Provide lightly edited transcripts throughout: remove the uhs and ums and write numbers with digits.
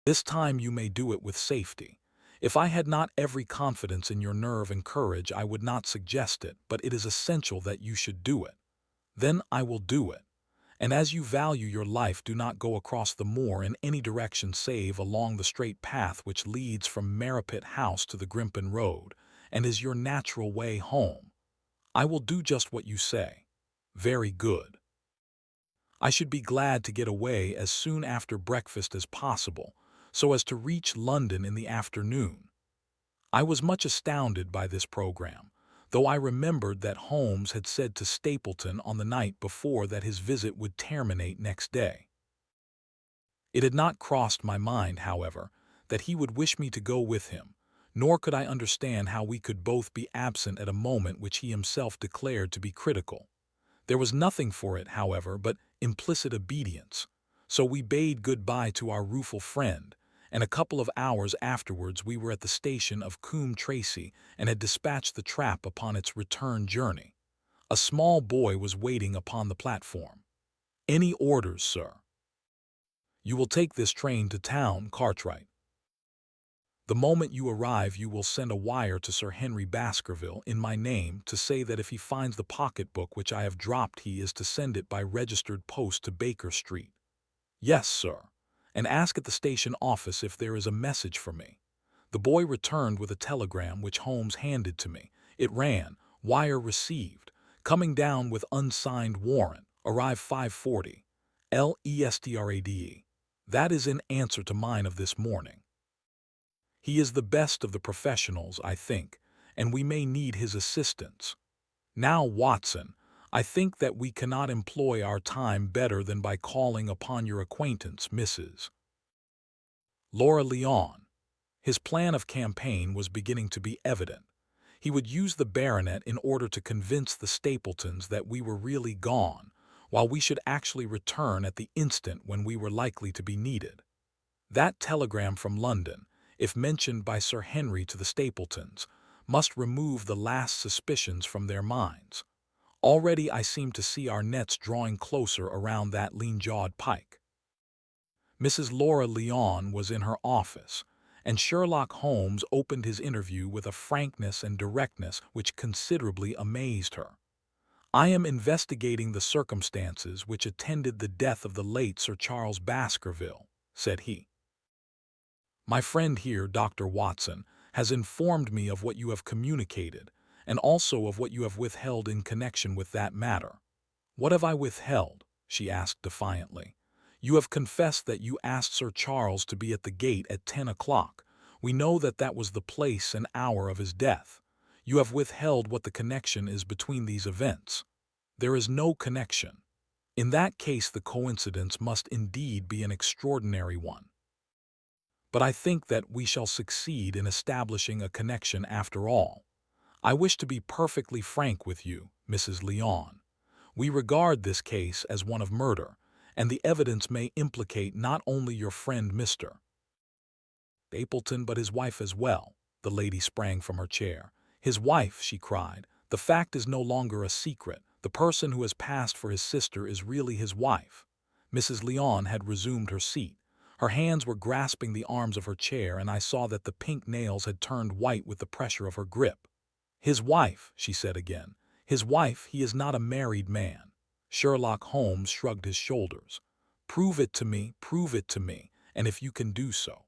This time you may do it with safety. If I had not every confidence in your nerve and courage, I would not suggest it, but it is essential that you should do it. Then I will do it. And as you value your life, do not go across the moor in any direction save along the straight path which leads from Merripit House to the Grimpen Road, and is your natural way home. I will do just what you say. Very good. I should be glad to get away as soon after breakfast as possible, so as to reach London in the afternoon. I was much astounded by this program, though I remembered that Holmes had said to Stapleton on the night before that his visit would terminate next day. It had not crossed my mind, however, that he would wish me to go with him, nor could I understand how we could both be absent at a moment which he himself declared to be critical. There was nothing for it, however, but implicit obedience, so we bade good-bye to our rueful friend, and a couple of hours afterwards we were at the station of Coombe Tracey and had dispatched the trap upon its return journey. A small boy was waiting upon the platform. "Any orders, sir?" "You will take this train to town, Cartwright. The moment you arrive you will send a wire to Sir Henry Baskerville in my name to say that if he finds the pocketbook which I have dropped he is to send it by registered post to Baker Street." "Yes, sir. And ask at the station office if there is a message for me." The boy returned with a telegram which Holmes handed to me. It ran, "Wire received. Coming down with unsigned warrant. Arrive 5:40. Lestrade. That is in answer to mine of this morning. He is the best of the professionals, I think, and we may need his assistance. Now, Watson, I think that we cannot employ our time better than by calling upon your acquaintance, Mrs. Laura Leon." His plan of campaign was beginning to be evident. He would use the baronet in order to convince the Stapletons that we were really gone, while we should actually return at the instant when we were likely to be needed. That telegram from London, if mentioned by Sir Henry to the Stapletons, must remove the last suspicions from their minds. Already I seem to see our nets drawing closer around that lean-jawed pike. Mrs. Laura Leon was in her office, and Sherlock Holmes opened his interview with a frankness and directness which considerably amazed her. "I am investigating the circumstances which attended the death of the late Sir Charles Baskerville," said he. "My friend here, Dr. Watson, has informed me of what you have communicated, and also of what you have withheld in connection with that matter." "What have I withheld?" she asked defiantly. "You have confessed that you asked Sir Charles to be at the gate at 10 o'clock. We know that that was the place and hour of his death. You have withheld what the connection is between these events. There is no connection. In that case the coincidence must indeed be an extraordinary one. But I think that we shall succeed in establishing a connection after all. I wish to be perfectly frank with you, Mrs. Leon. We regard this case as one of murder, and the evidence may implicate not only your friend Mr. Stapleton but his wife as well." The lady sprang from her chair. "His wife," she cried. "The fact is no longer a secret. The person who has passed for his sister is really his wife." Mrs. Leon had resumed her seat. Her hands were grasping the arms of her chair, and I saw that the pink nails had turned white with the pressure of her grip. "His wife," she said again. "His wife. He is not a married man." Sherlock Holmes shrugged his shoulders. Prove it to me, and if you can do so."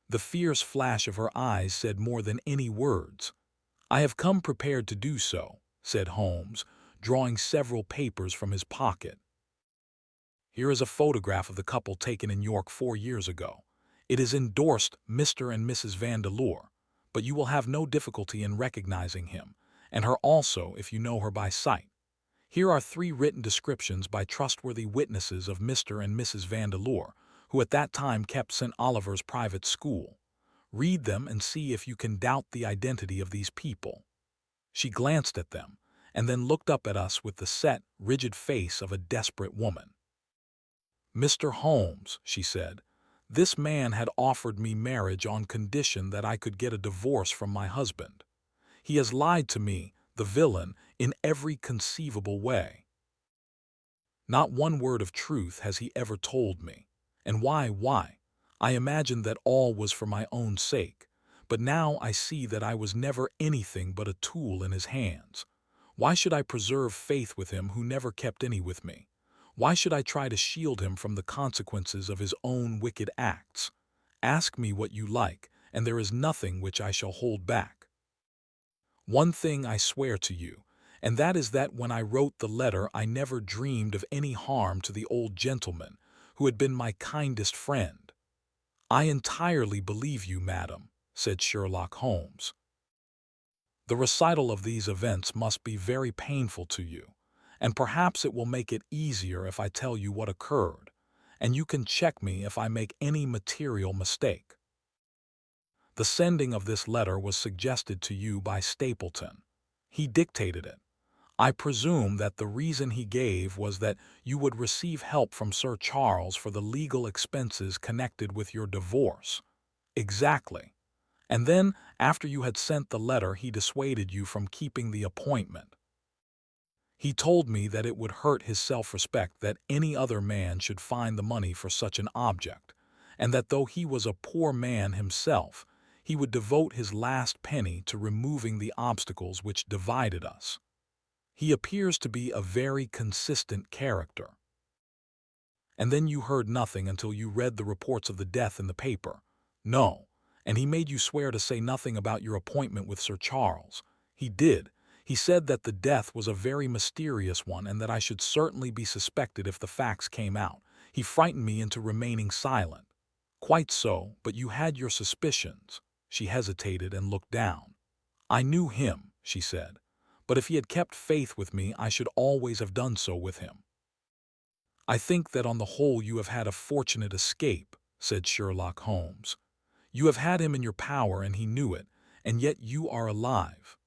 The fierce flash of her eyes said more than any words. "I have come prepared to do so," said Holmes, drawing several papers from his pocket. "Here is a photograph of the couple taken in York 4 years ago. It is endorsed Mr. and Mrs. Vandeleur, but you will have no difficulty in recognizing him, and her also if you know her by sight. Here are 3 written descriptions by trustworthy witnesses of Mr. and Mrs. Vandeleur, who at that time kept St. Oliver's private school. Read them and see if you can doubt the identity of these people." She glanced at them, and then looked up at us with the set, rigid face of a desperate woman. "Mr. Holmes," she said, "this man had offered me marriage on condition that I could get a divorce from my husband. He has lied to me, the villain, in every conceivable way. Not one word of truth has he ever told me. And why? I imagined that all was for my own sake, but now I see that I was never anything but a tool in his hands. Why should I preserve faith with him who never kept any with me? Why should I try to shield him from the consequences of his own wicked acts? Ask me what you like, and there is nothing which I shall hold back. One thing I swear to you, and that is that when I wrote the letter I never dreamed of any harm to the old gentleman, who had been my kindest friend. I entirely believe you, madam, said Sherlock Holmes. The recital of these events must be very painful to you, and perhaps it will make it easier if I tell you what occurred, and you can check me if I make any material mistake. The sending of this letter was suggested to you by Stapleton. He dictated it. I presume that the reason he gave was that you would receive help from Sir Charles for the legal expenses connected with your divorce. Exactly. And then, after you had sent the letter, he dissuaded you from keeping the appointment. He told me that it would hurt his self-respect that any other man should find the money for such an object, and that though he was a poor man himself, he would devote his last penny to removing the obstacles which divided us. He appears to be a very consistent character. And then you heard nothing until you read the reports of the death in the paper. No, and he made you swear to say nothing about your appointment with Sir Charles. He did. He said that the death was a very mysterious one and that I should certainly be suspected if the facts came out. He frightened me into remaining silent. Quite so, but you had your suspicions. She hesitated and looked down. I knew him, she said, but if he had kept faith with me, I should always have done so with him. I think that on the whole you have had a fortunate escape, said Sherlock Holmes. You have had him in your power and he knew it, and yet you are alive.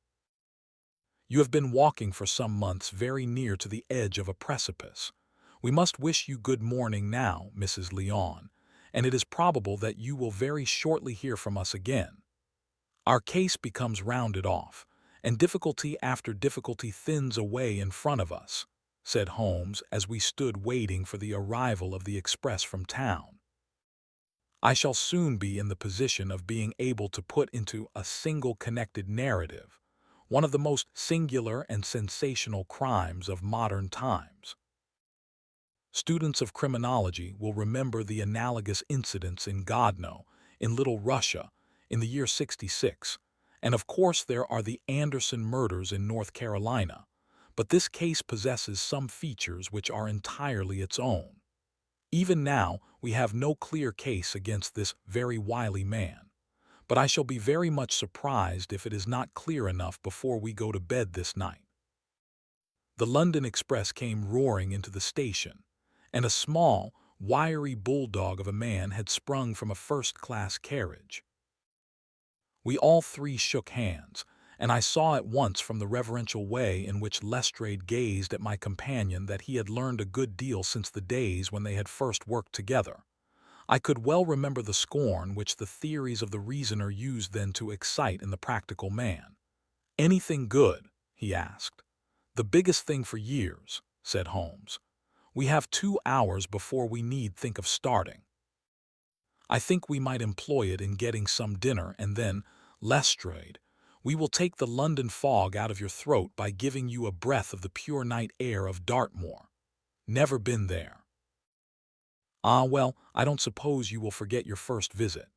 You have been walking for some months very near to the edge of a precipice. We must wish you good morning now, Mrs. Lyon, and it is probable that you will very shortly hear from us again. Our case becomes rounded off, and difficulty after difficulty thins away in front of us, said Holmes as we stood waiting for the arrival of the express from town. I shall soon be in the position of being able to put into a single connected narrative one of the most singular and sensational crimes of modern times. Students of criminology will remember the analogous incidents in Godno, in Little Russia, in the year 66, and of course there are the Anderson murders in North Carolina, but this case possesses some features which are entirely its own. Even now, we have no clear case against this very wily man, but I shall be very much surprised if it is not clear enough before we go to bed this night. The London Express came roaring into the station, and a small, wiry bulldog of a man had sprung from a first-class carriage. We all three shook hands, and I saw at once from the reverential way in which Lestrade gazed at my companion that he had learned a good deal since the days when they had first worked together. I could well remember the scorn which the theories of the reasoner used then to excite in the practical man. "Anything good?" he asked. "The biggest thing for years," said Holmes. "We have 2 hours before we need think of starting. I think we might employ it in getting some dinner, and then, Lestrade, we will take the London fog out of your throat by giving you a breath of the pure night air of Dartmoor. Never been there. Ah, well, I don't suppose you will forget your first visit."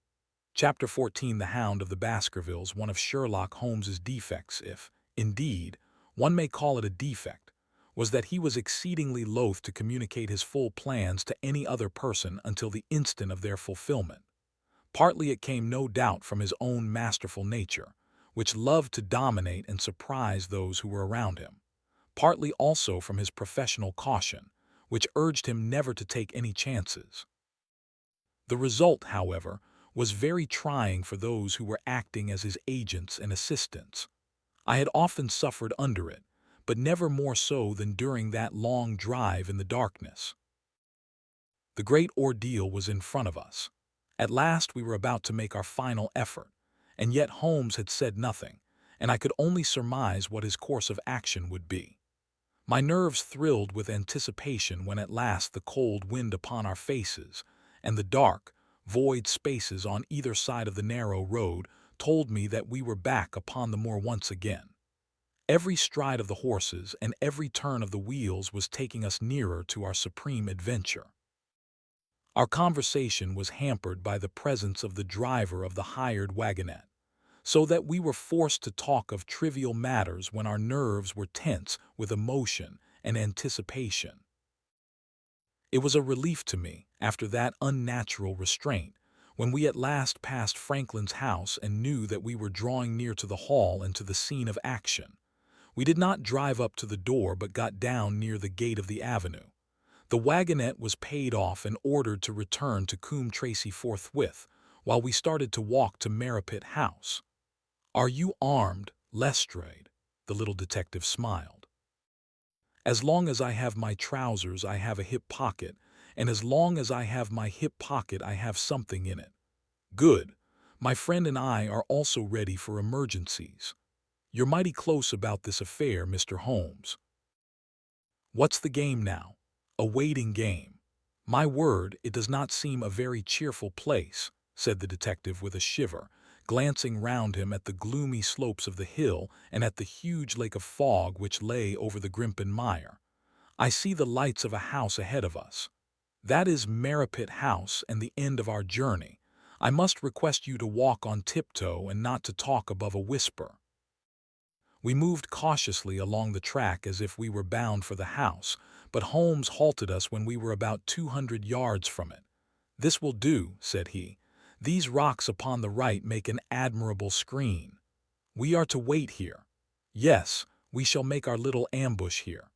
Chapter 14. The Hound of the Baskervilles, one of Sherlock Holmes's defects, if, indeed, one may call it a defect, was that he was exceedingly loath to communicate his full plans to any other person until the instant of their fulfillment. Partly it came no doubt from his own masterful nature, which loved to dominate and surprise those who were around him. Partly also from his professional caution, which urged him never to take any chances. The result, however, was very trying for those who were acting as his agents and assistants. I had often suffered under it, but never more so than during that long drive in the darkness. The great ordeal was in front of us. At last we were about to make our final effort, and yet Holmes had said nothing, and I could only surmise what his course of action would be. My nerves thrilled with anticipation when at last the cold wind upon our faces, and the dark, void spaces on either side of the narrow road told me that we were back upon the moor once again. Every stride of the horses and every turn of the wheels was taking us nearer to our supreme adventure. Our conversation was hampered by the presence of the driver of the hired wagonette, so that we were forced to talk of trivial matters when our nerves were tense with emotion and anticipation. It was a relief to me, after that unnatural restraint, when we at last passed Franklin's house and knew that we were drawing near to the hall and to the scene of action. We did not drive up to the door but got down near the gate of the avenue. The wagonette was paid off and ordered to return to Coombe Tracy forthwith, while we started to walk to Merripit House. "Are you armed, Lestrade?" the little detective smiled. "As long as I have my trousers I have a hip pocket, and as long as I have my hip pocket I have something in it." "Good. My friend and I are also ready for emergencies. You're mighty close about this affair, Mr. Holmes. What's the game now?" "A waiting game. My word, it does not seem a very cheerful place," said the detective with a shiver, glancing round him at the gloomy slopes of the hill and at the huge lake of fog which lay over the Grimpen Mire. "I see the lights of a house ahead of us. That is Merripit House and the end of our journey. I must request you to walk on tiptoe and not to talk above a whisper." We moved cautiously along the track as if we were bound for the house, but Holmes halted us when we were about 200 yards from it. "This will do," said he. "These rocks upon the right make an admirable screen. We are to wait here. Yes, we shall make our little ambush here.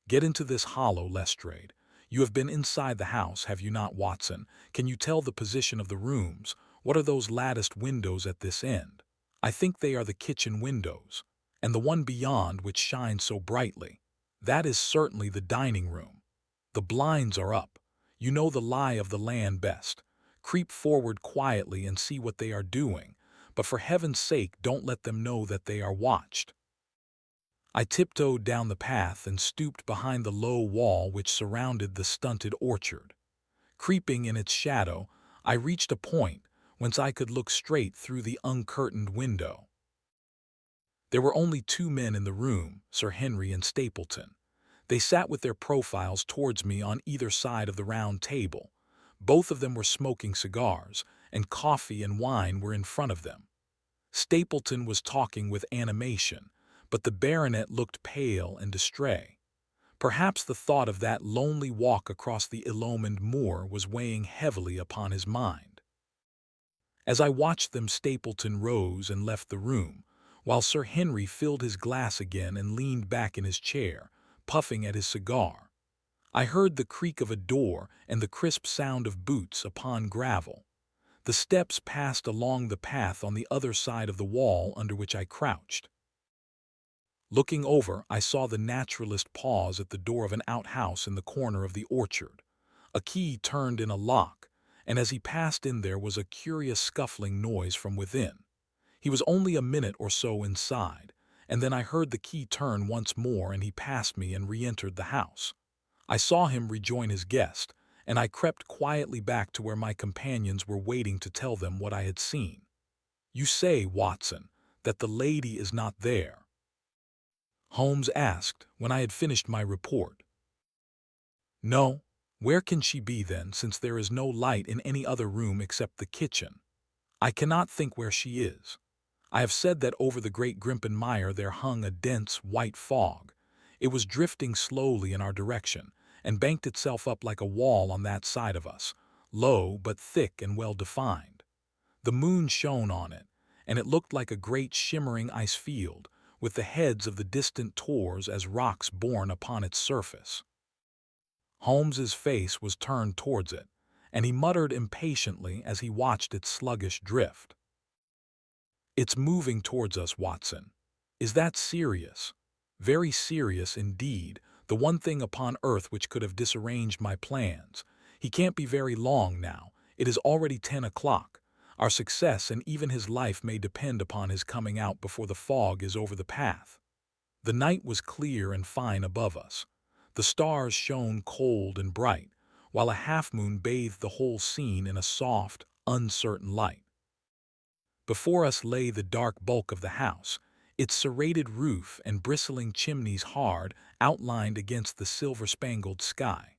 Get into this hollow, Lestrade. You have been inside the house, have you not, Watson? Can you tell the position of the rooms? What are those latticed windows at this end? I think they are the kitchen windows. And the one beyond which shines so brightly. That is certainly the dining room. The blinds are up. You know the lie of the land best. Creep forward quietly and see what they are doing, but for heaven's sake don't let them know that they are watched." I tiptoed down the path and stooped behind the low wall which surrounded the stunted orchard. Creeping in its shadow, I reached a point whence I could look straight through the uncurtained window. There were only two men in the room, Sir Henry and Stapleton. They sat with their profiles towards me on either side of the round table. Both of them were smoking cigars, and coffee and wine were in front of them. Stapleton was talking with animation, but the baronet looked pale and distrait. Perhaps the thought of that lonely walk across the illumined moor was weighing heavily upon his mind. As I watched them, Stapleton rose and left the room, while Sir Henry filled his glass again and leaned back in his chair, puffing at his cigar. I heard the creak of a door and the crisp sound of boots upon gravel. The steps passed along the path on the other side of the wall under which I crouched. Looking over, I saw the naturalist pause at the door of an outhouse in the corner of the orchard. A key turned in a lock, and as he passed in there was a curious scuffling noise from within. He was only a minute or so inside, and then I heard the key turn once more and he passed me and re-entered the house. I saw him rejoin his guest, and I crept quietly back to where my companions were waiting to tell them what I had seen. "You say, Watson, that the lady is not there?" Holmes asked when I had finished my report. "No. Where can she be then, since there is no light in any other room except the kitchen? I cannot think where she is. I have said that over the great Grimpen Mire there hung a dense white fog. It was drifting slowly in our direction, and banked itself up like a wall on that side of us, low but thick and well defined. The moon shone on it, and it looked like a great shimmering ice field, with the heads of the distant tors as rocks borne upon its surface." Holmes's face was turned towards it, and he muttered impatiently as he watched its sluggish drift. "It's moving towards us, Watson. Is that serious?" "Very serious indeed, the one thing upon earth which could have disarranged my plans. He can't be very long now. It is already 10 o'clock. Our success and even his life may depend upon his coming out before the fog is over the path." The night was clear and fine above us. The stars shone cold and bright, while a half-moon bathed the whole scene in a soft, uncertain light. Before us lay the dark bulk of the house, its serrated roof and bristling chimneys hard outlined against the silver-spangled sky.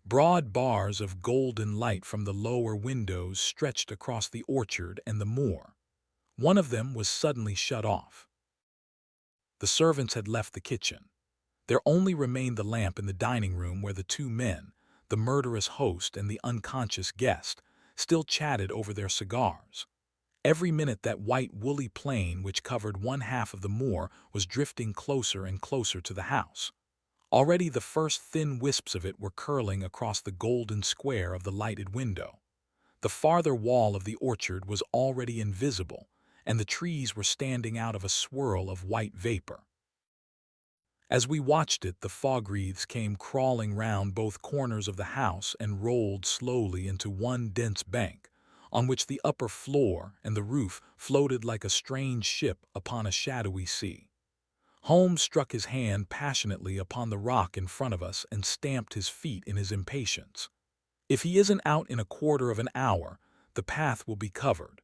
Broad bars of golden light from the lower windows stretched across the orchard and the moor. One of them was suddenly shut off. The servants had left the kitchen. There only remained the lamp in the dining room where the two men, the murderous host and the unconscious guest, still chatted over their cigars. Every minute that white woolly plain which covered one half of the moor was drifting closer and closer to the house. Already the first thin wisps of it were curling across the golden square of the lighted window. The farther wall of the orchard was already invisible, and the trees were standing out of a swirl of white vapor. As we watched it, the fog wreaths came crawling round both corners of the house and rolled slowly into one dense bank, on which the upper floor and the roof floated like a strange ship upon a shadowy sea. Holmes struck his hand passionately upon the rock in front of us and stamped his feet in his impatience. If he isn't out in a quarter of an hour, the path will be covered.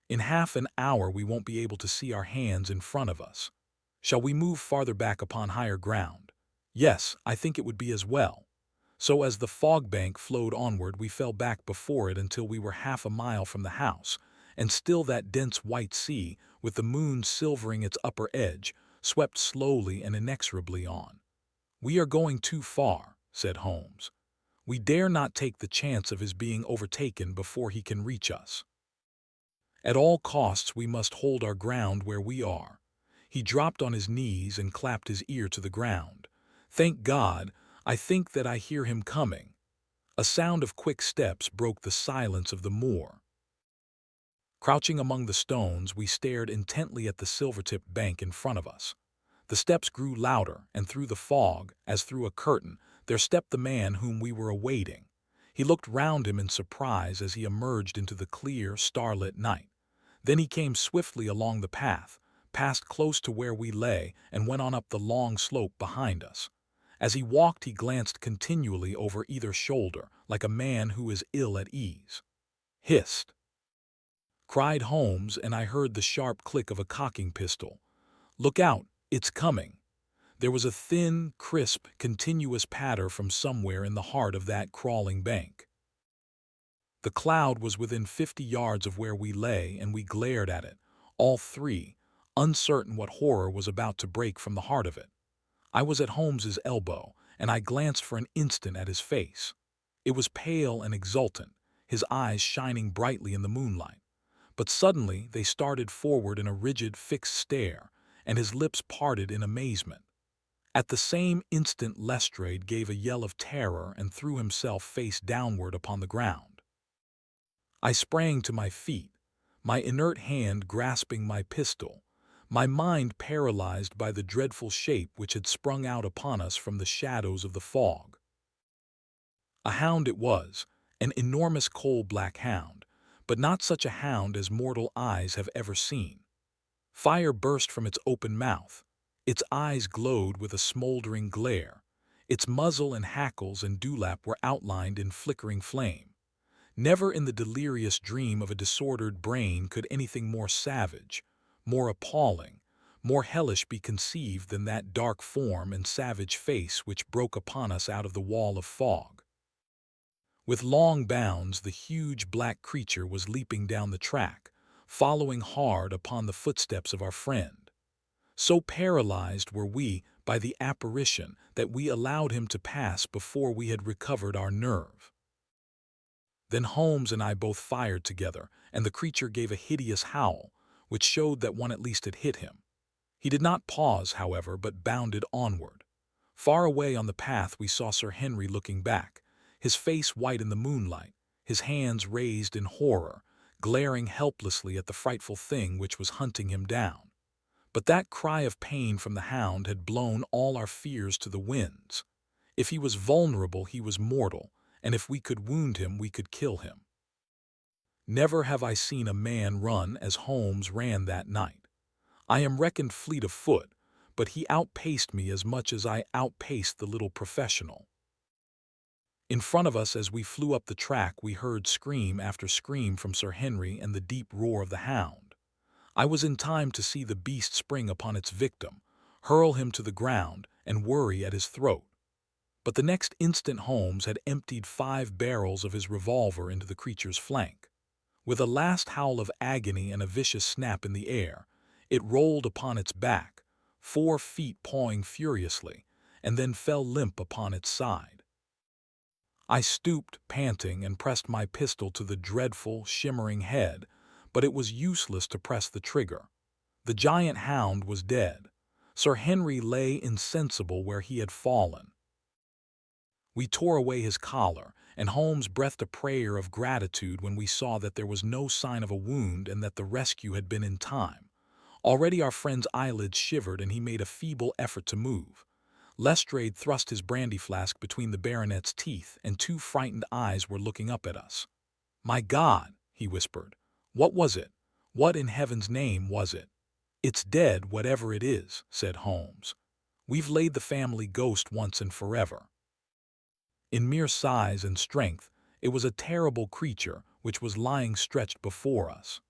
In half an hour we won't be able to see our hands in front of us. Shall we move farther back upon higher ground? Yes, I think it would be as well. So as the fog bank flowed onward, we fell back before it until we were half a mile from the house, and still that dense white sea, with the moon silvering its upper edge, swept slowly and inexorably on. "We are going too far," said Holmes. "We dare not take the chance of his being overtaken before he can reach us. At all costs we must hold our ground where we are." He dropped on his knees and clapped his ear to the ground. "Thank God, I think that I hear him coming." A sound of quick steps broke the silence of the moor. Crouching among the stones, we stared intently at the silver-tipped bank in front of us. The steps grew louder, and through the fog, as through a curtain, there stepped the man whom we were awaiting. He looked round him in surprise as he emerged into the clear, starlit night. Then he came swiftly along the path, passed close to where we lay, and went on up the long slope behind us. As he walked, he glanced continually over either shoulder, like a man who is ill at ease. "Hist!" cried Holmes, and I heard the sharp click of a cocking pistol. "Look out, it's coming." There was a thin, crisp, continuous patter from somewhere in the heart of that crawling bank. The cloud was within 50 yards of where we lay, and we glared at it, all three, uncertain what horror was about to break from the heart of it. I was at Holmes's elbow, and I glanced for an instant at his face. It was pale and exultant, his eyes shining brightly in the moonlight. But suddenly they started forward in a rigid, fixed stare, and his lips parted in amazement. At the same instant Lestrade gave a yell of terror and threw himself face downward upon the ground. I sprang to my feet, my inert hand grasping my pistol, my mind paralyzed by the dreadful shape which had sprung out upon us from the shadows of the fog. A hound it was, an enormous coal-black hound, but not such a hound as mortal eyes have ever seen. Fire burst from its open mouth. Its eyes glowed with a smoldering glare. Its muzzle and hackles and dewlap were outlined in flickering flame. Never in the delirious dream of a disordered brain could anything more savage, more appalling, more hellish be conceived than that dark form and savage face which broke upon us out of the wall of fog. With long bounds, the huge black creature was leaping down the track, following hard upon the footsteps of our friend. So paralyzed were we by the apparition that we allowed him to pass before we had recovered our nerve. Then Holmes and I both fired together, and the creature gave a hideous howl, which showed that one at least had hit him. He did not pause, however, but bounded onward. Far away on the path we saw Sir Henry looking back, his face white in the moonlight, his hands raised in horror, glaring helplessly at the frightful thing which was hunting him down. But that cry of pain from the hound had blown all our fears to the winds. If he was vulnerable, he was mortal, and if we could wound him, we could kill him. Never have I seen a man run as Holmes ran that night. I am reckoned fleet of foot, but he outpaced me as much as I outpaced the little professional. In front of us as we flew up the track we heard scream after scream from Sir Henry and the deep roar of the hound. I was in time to see the beast spring upon its victim, hurl him to the ground, and worry at his throat. But the next instant Holmes had emptied 5 barrels of his revolver into the creature's flank. With a last howl of agony and a vicious snap in the air, it rolled upon its back, 4 feet pawing furiously, and then fell limp upon its side. I stooped, panting, and pressed my pistol to the dreadful, shimmering head, but it was useless to press the trigger. The giant hound was dead. Sir Henry lay insensible where he had fallen. We tore away his collar, and Holmes breathed a prayer of gratitude when we saw that there was no sign of a wound and that the rescue had been in time. Already our friend's eyelids shivered and he made a feeble effort to move. Lestrade thrust his brandy flask between the baronet's teeth, and 2 frightened eyes were looking up at us. "My God," he whispered. "What was it? What in heaven's name was it?" "It's dead, whatever it is," said Holmes. "We've laid the family ghost once and forever." In mere size and strength, it was a terrible creature which was lying stretched before us.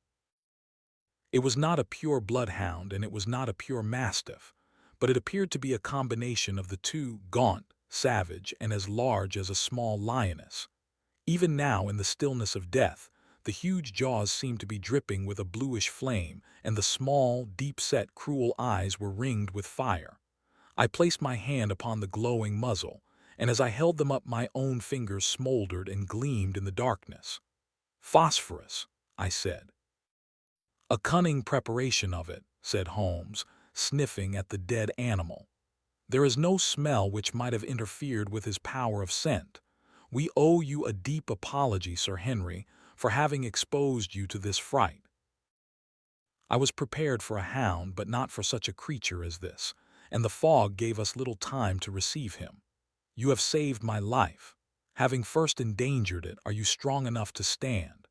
It was not a pure bloodhound and it was not a pure mastiff, but it appeared to be a combination of the two, gaunt, savage, and as large as a small lioness. Even now, in the stillness of death, the huge jaws seemed to be dripping with a bluish flame, and the small, deep-set, cruel eyes were ringed with fire. I placed my hand upon the glowing muzzle, and as I held them up my own fingers smoldered and gleamed in the darkness. "Phosphorus," I said. "A cunning preparation of it," said Holmes, sniffing at the dead animal. "There is no smell which might have interfered with his power of scent. We owe you a deep apology, Sir Henry, for having exposed you to this fright. I was prepared for a hound, but not for such a creature as this, and the fog gave us little time to receive him. You have saved my life. Having first endangered it, are you strong enough to stand?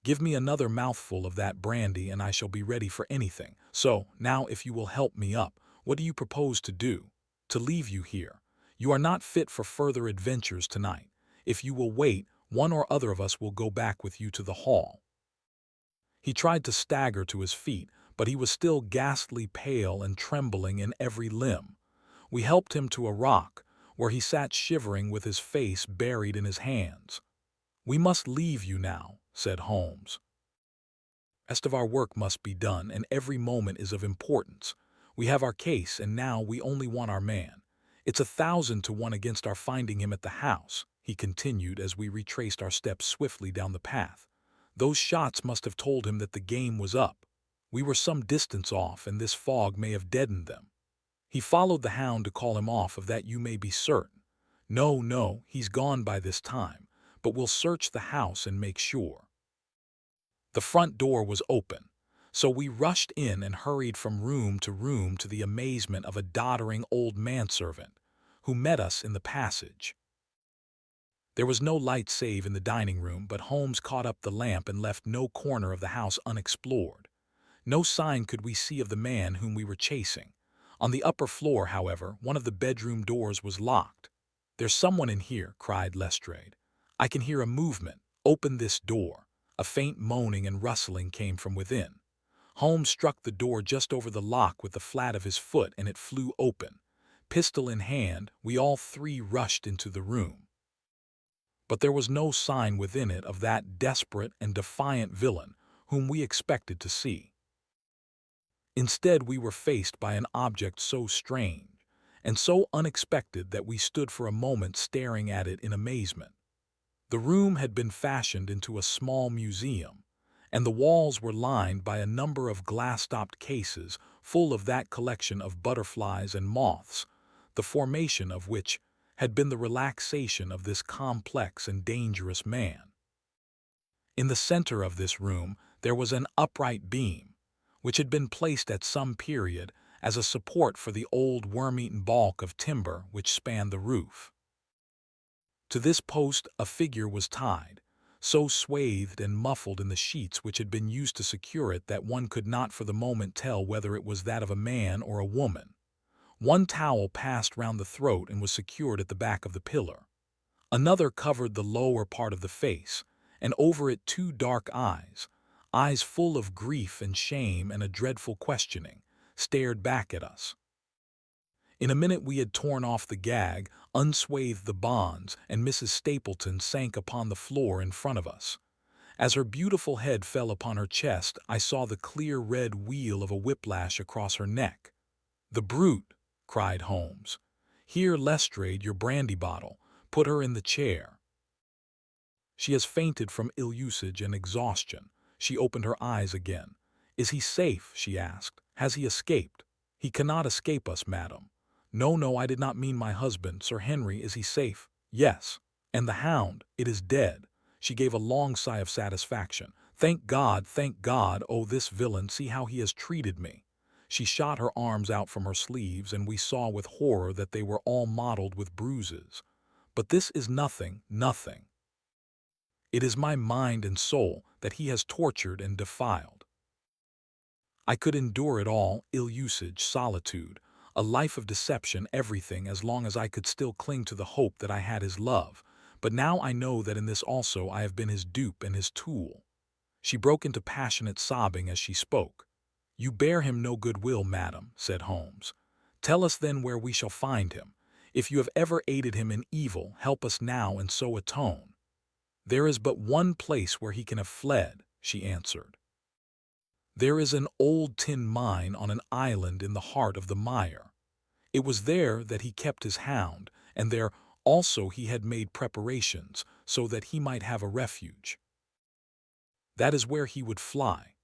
Give me another mouthful of that brandy and I shall be ready for anything. So, now if you will help me up, what do you propose to do? To leave you here. You are not fit for further adventures tonight. If you will wait, one or other of us will go back with you to the hall." He tried to stagger to his feet, but he was still ghastly pale and trembling in every limb. We helped him to a rock, where he sat shivering with his face buried in his hands. "We must leave you now," said Holmes. "The rest of our work must be done, and every moment is of importance. We have our case, and now we only want our man. It's 1,000 to 1 against our finding him at the house," he continued as we retraced our steps swiftly down the path. "Those shots must have told him that the game was up. We were some distance off, and this fog may have deadened them. He followed the hound to call him off, of that you may be certain. No, he's gone by this time, but we'll search the house and make sure." The front door was open, so we rushed in and hurried from room to the amazement of a doddering old manservant, who met us in the passage. There was no light save in the dining room, but Holmes caught up the lamp and left no corner of the house unexplored. No sign could we see of the man whom we were chasing. On the upper floor, however, one of the bedroom doors was locked. "There's someone in here," cried Lestrade. "I can hear a movement. Open this door." A faint moaning and rustling came from within. Holmes struck the door just over the lock with the flat of his foot, and it flew open. Pistol in hand, we all 3 rushed into the room. But there was no sign within it of that desperate and defiant villain whom we expected to see. Instead, we were faced by an object so strange and so unexpected that we stood for a moment staring at it in amazement. The room had been fashioned into a small museum, and the walls were lined by a number of glass-topped cases full of that collection of butterflies and moths, the formation of which had been the relaxation of this complex and dangerous man. In the center of this room there was an upright beam, which had been placed at some period as a support for the old worm-eaten balk of timber which spanned the roof. To this post a figure was tied, so swathed and muffled in the sheets which had been used to secure it that one could not for the moment tell whether it was that of a man or a woman. One towel passed round the throat and was secured at the back of the pillar. Another covered the lower part of the face, and over it 2 dark eyes, eyes full of grief and shame and a dreadful questioning, stared back at us. In a minute we had torn off the gag, unswathed the bonds, and Mrs. Stapleton sank upon the floor in front of us. As her beautiful head fell upon her chest, I saw the clear red wheal of a whiplash across her neck. "The brute!" cried Holmes. "Here, Lestrade, your brandy bottle. Put her in the chair. She has fainted from ill usage and exhaustion." She opened her eyes again. "Is he safe?" she asked. "Has he escaped?" "He cannot escape us, madam." "No, no, I did not mean my husband. Sir Henry, is he safe?" "Yes." "And the hound, it is dead." She gave a long sigh of satisfaction. "Thank God, thank God! Oh, this villain, see how he has treated me." She shot her arms out from her sleeves, and we saw with horror that they were all mottled with bruises. "But this is nothing, nothing. It is my mind and soul that he has tortured and defiled. I could endure it all, ill usage, solitude, a life of deception, everything, as long as I could still cling to the hope that I had his love. But now I know that in this also I have been his dupe and his tool." She broke into passionate sobbing as she spoke. "You bear him no good will, madam," said Holmes. "Tell us then where we shall find him. If you have ever aided him in evil, help us now and so atone." "There is but one place where he can have fled," she answered. "There is an old tin mine on an island in the heart of the mire. It was there that he kept his hound, and there also he had made preparations so that he might have a refuge. That is where he would fly."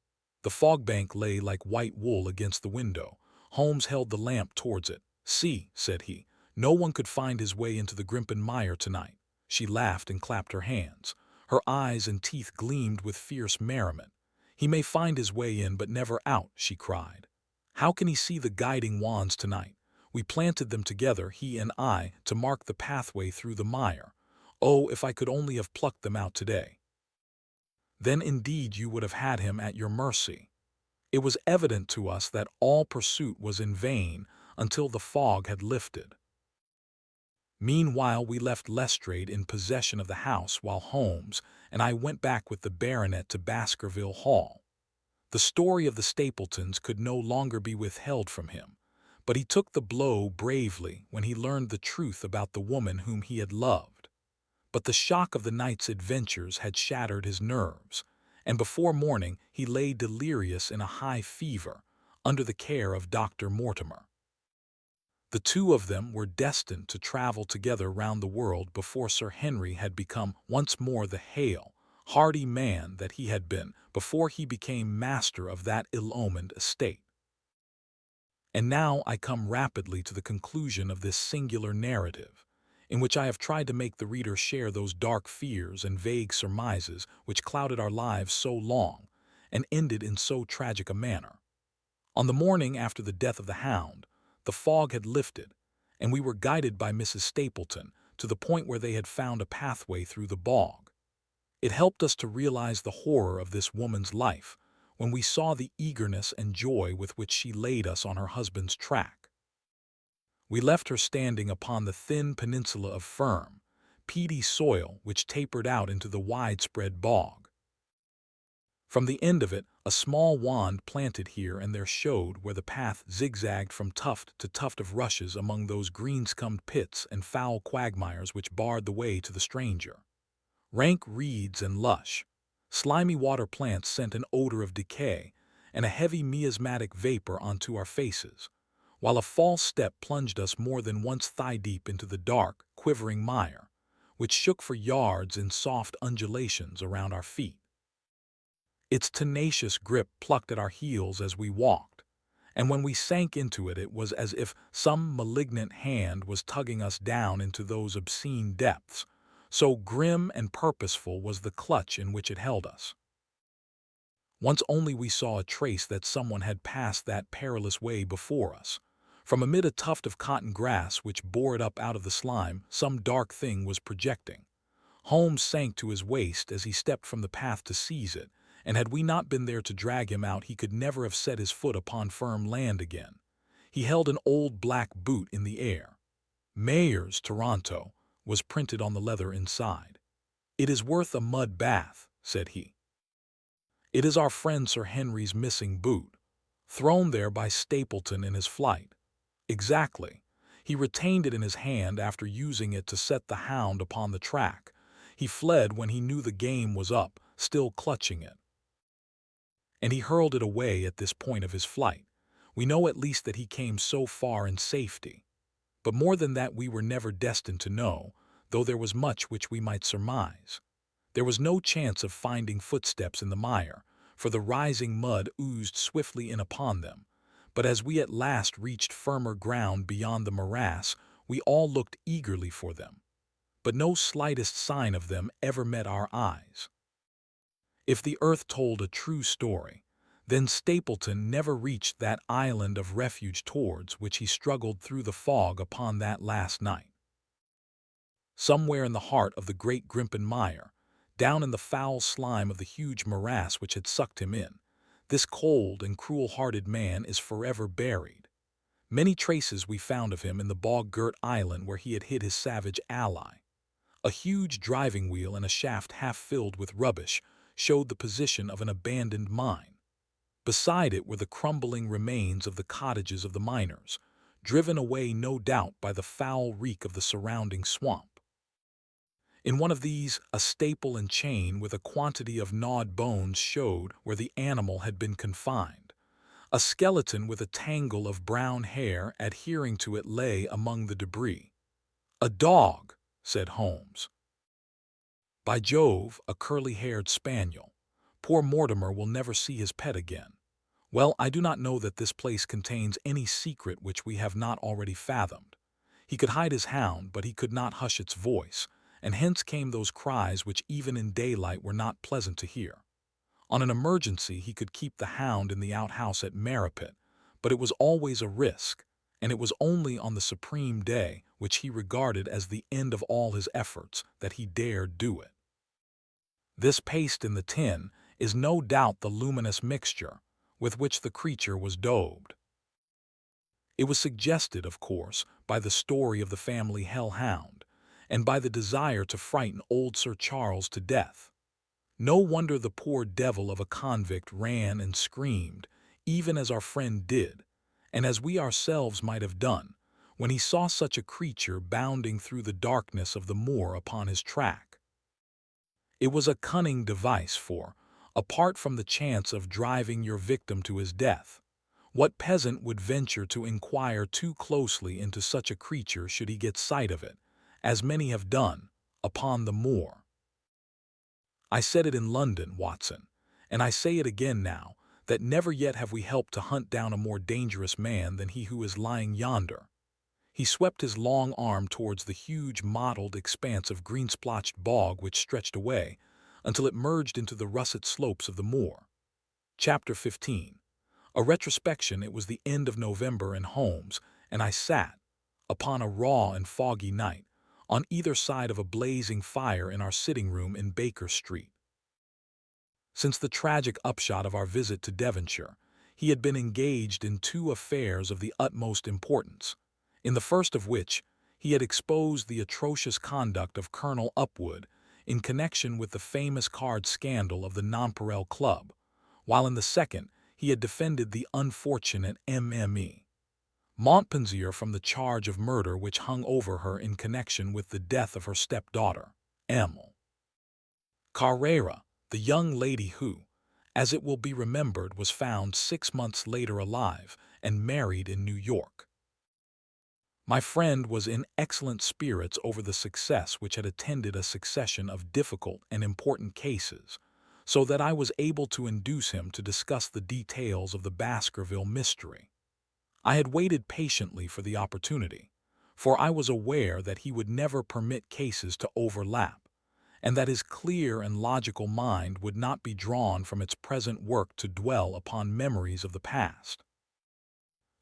The fog-bank lay like white wool against the window. Holmes held the lamp towards it. "See," said he, "no one could find his way into the Grimpen mire tonight." She laughed and clapped her hands. Her eyes and teeth gleamed with fierce merriment. "He may find his way in, but never out," she cried. "How can he see the guiding wands tonight? We planted them together, he and I, to mark the pathway through the mire. Oh, if I could only have plucked them out today! Then indeed you would have had him at your mercy." It was evident to us that all pursuit was in vain until the fog had lifted. Meanwhile we left Lestrade in possession of the house, while Holmes and I went back with the baronet to Baskerville Hall. The story of the Stapletons could no longer be withheld from him, but he took the blow bravely when he learned the truth about the woman whom he had loved. But the shock of the night's adventures had shattered his nerves, and before morning he lay delirious in a high fever, under the care of Dr. Mortimer. The two of them were destined to travel together round the world before Sir Henry had become once more the hale, hardy man that he had been before he became master of that ill-omened estate. And now I come rapidly to the conclusion of this singular narrative, in which I have tried to make the reader share those dark fears and vague surmises which clouded our lives so long, and ended in so tragic a manner. On the morning after the death of the hound, the fog had lifted, and we were guided by Mrs. Stapleton to the point where they had found a pathway through the bog. It helped us to realize the horror of this woman's life when we saw the eagerness and joy with which she laid us on her husband's track. We left her standing upon the thin peninsula of firm, peaty soil which tapered out into the widespread bog. From the end of it, a small wand planted here and there showed where the path zigzagged from tuft to tuft of rushes among those green-scummed pits and foul quagmires which barred the way to the stranger. Rank reeds and lush, slimy water plants sent an odor of decay and a heavy miasmatic vapor onto our faces, while a false step plunged us more than once thigh-deep into the dark, quivering mire, which shook for yards in soft undulations around our feet. Its tenacious grip plucked at our heels as we walked, and when we sank into it, it was as if some malignant hand was tugging us down into those obscene depths, so grim and purposeful was the clutch in which it held us. Once only we saw a trace that someone had passed that perilous way before us. From amid a tuft of cotton grass which bore it up out of the slime, some dark thing was projecting. Holmes sank to his waist as he stepped from the path to seize it, and had we not been there to drag him out, he could never have set his foot upon firm land again. He held an old black boot in the air. "Mayors, Toronto," was printed on the leather inside. "It is worth a mud bath," said he. "It is our friend Sir Henry's missing boot, thrown there by Stapleton in his flight." "Exactly. He retained it in his hand after using it to set the hound upon the track. He fled when he knew the game was up, still clutching it. And he hurled it away at this point of his flight. We know at least that he came so far in safety. But more than that we were never destined to know, though there was much which we might surmise. There was no chance of finding footsteps in the mire, for the rising mud oozed swiftly in upon them. But as we at last reached firmer ground beyond the morass, we all looked eagerly for them. But no slightest sign of them ever met our eyes. If the earth told a true story, then Stapleton never reached that island of refuge towards which he struggled through the fog upon that last night. Somewhere in the heart of the great Grimpen mire, down in the foul slime of the huge morass which had sucked him in, this cold and cruel-hearted man is forever buried. Many traces we found of him in the bog-girt island where he had hid his savage ally. A huge driving wheel and a shaft half filled with rubbish showed the position of an abandoned mine. Beside it were the crumbling remains of the cottages of the miners, driven away no doubt by the foul reek of the surrounding swamp. In one of these, a staple and chain with a quantity of gnawed bones showed where the animal had been confined. A skeleton with a tangle of brown hair adhering to it lay among the debris. "A dog," said Holmes. "By Jove, a curly-haired spaniel. Poor Mortimer will never see his pet again. Well, I do not know that this place contains any secret which we have not already fathomed. He could hide his hound, but he could not hush its voice, and hence came those cries which even in daylight were not pleasant to hear. On an emergency he could keep the hound in the outhouse at Merripit, but it was always a risk, and it was only on the supreme day, which he regarded as the end of all his efforts, that he dared do it. This paste in the tin is no doubt the luminous mixture with which the creature was daubed. It was suggested, of course, by the story of the family hell-hound, and by the desire to frighten old Sir Charles to death. No wonder the poor devil of a convict ran and screamed, even as our friend did, and as we ourselves might have done, when he saw such a creature bounding through the darkness of the moor upon his track. It was a cunning device, for, apart from the chance of driving your victim to his death, what peasant would venture to inquire too closely into such a creature should he get sight of it, as many have done, upon the moor? I said it in London, Watson, and I say it again now, that never yet have we helped to hunt down a more dangerous man than he who is lying yonder. He swept his long arm towards the huge mottled expanse of green-splotched bog which stretched away, until it merged into the russet slopes of the moor. Chapter 15. A retrospection. It was the end of November in Holmes, and I sat, upon a raw and foggy night, on either side of a blazing fire in our sitting-room in Baker Street. Since the tragic upshot of our visit to Devonshire, he had been engaged in two affairs of the utmost importance, in the first of which he had exposed the atrocious conduct of Colonel Upwood in connection with the famous card scandal of the Nonpareil Club, while in the second he had defended the unfortunate Mme. Montpensier from the charge of murder which hung over her in connection with the death of her stepdaughter, Emile Carrera, the young lady who, as it will be remembered, was found 6 months later alive and married in New York. My friend was in excellent spirits over the success which had attended a succession of difficult and important cases, so that I was able to induce him to discuss the details of the Baskerville mystery. I had waited patiently for the opportunity, for I was aware that he would never permit cases to overlap, and that his clear and logical mind would not be drawn from its present work to dwell upon memories of the past.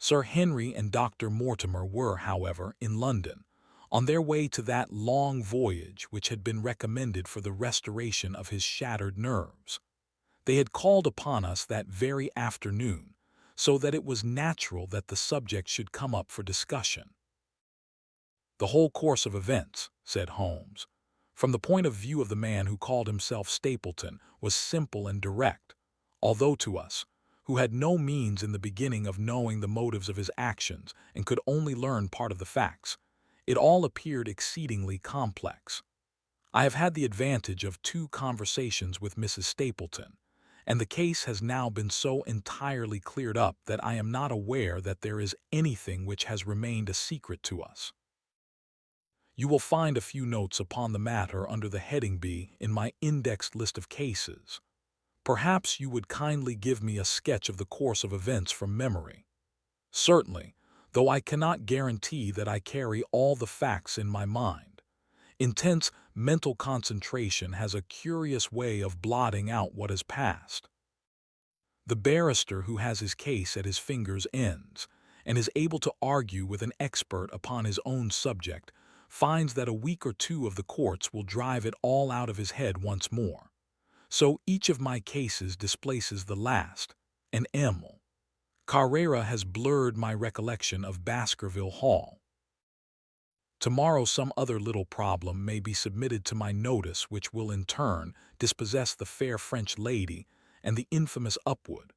Sir Henry and Dr. Mortimer were, however, in London, on their way to that long voyage which had been recommended for the restoration of his shattered nerves. They had called upon us that very afternoon, so that it was natural that the subject should come up for discussion. "The whole course of events," said Holmes, "from the point of view of the man who called himself Stapleton, was simple and direct, although to us, who had no means in the beginning of knowing the motives of his actions and could only learn part of the facts, it all appeared exceedingly complex. I have had the advantage of 2 conversations with Mrs. Stapleton, and the case has now been so entirely cleared up that I am not aware that there is anything which has remained a secret to us. You will find a few notes upon the matter under the heading B in my indexed list of cases. Perhaps you would kindly give me a sketch of the course of events from memory. Certainly, though I cannot guarantee that I carry all the facts in my mind. Intense mental concentration has a curious way of blotting out what has passed. The barrister who has his case at his fingers' ends and is able to argue with an expert upon his own subject finds that a week or 2 of the courts will drive it all out of his head once more. So each of my cases displaces the last, and Emil Carrera has blurred my recollection of Baskerville Hall. Tomorrow some other little problem may be submitted to my notice which will in turn dispossess the fair French lady and the infamous Upwood.